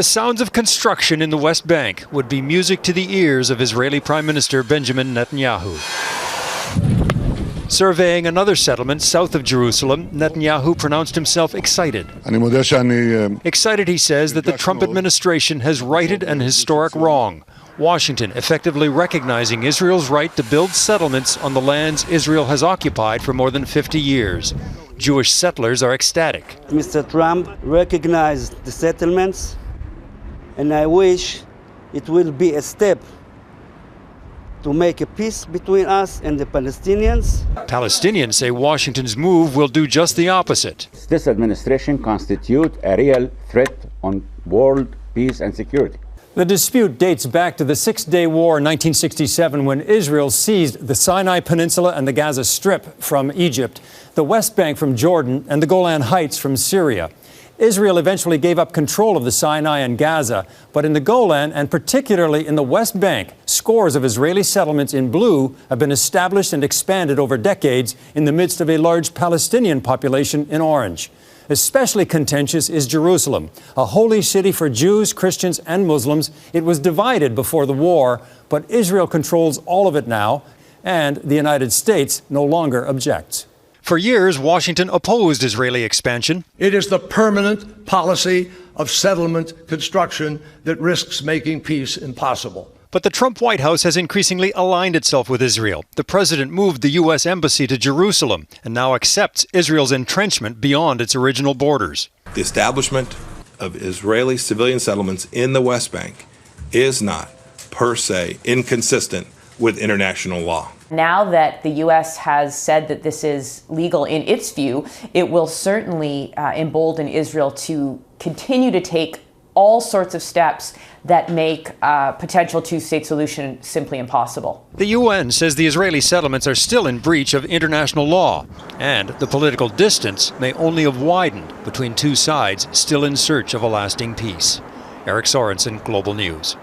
The sounds of construction in the West Bank would be music to the ears of Israeli Prime Minister Benjamin Netanyahu. Surveying another settlement south of Jerusalem, Netanyahu pronounced himself excited. Excited, he says, that the Trump administration has righted an historic wrong. Washington effectively recognizing Israel's right to build settlements on the lands Israel has occupied for more than 50 years. Jewish settlers are ecstatic. Mr. Trump recognized the settlements, and I wish it will be a step to make a peace between us and the Palestinians. Palestinians say Washington's move will do just the opposite. This administration constitutes a real threat on world peace and security. The dispute dates back to the Six-Day War in 1967 when Israel seized the Sinai Peninsula and the Gaza Strip from Egypt, the West Bank from Jordan, and the Golan Heights from Syria. Israel eventually gave up control of the Sinai and Gaza, but in the Golan, and particularly in the West Bank, scores of Israeli settlements in blue have been established and expanded over decades in the midst of a large Palestinian population in orange. Especially contentious is Jerusalem, a holy city for Jews, Christians, and Muslims. It was divided before the war, but Israel controls all of it now, and the United States no longer objects. For years, Washington opposed Israeli expansion. It is the permanent policy of settlement construction that risks making peace impossible. But the Trump White House has increasingly aligned itself with Israel. The president moved the U.S. embassy to Jerusalem and now accepts Israel's entrenchment beyond its original borders. The establishment of Israeli civilian settlements in the West Bank is not, per se, inconsistent with international law. Now that the U.S. has said that this is legal in its view, it will certainly embolden Israel to continue to take all sorts of steps that make a potential two-state solution simply impossible. The UN says the Israeli settlements are still in breach of international law, and the political distance may only have widened between two sides still in search of a lasting peace. Eric Sorensen, Global News.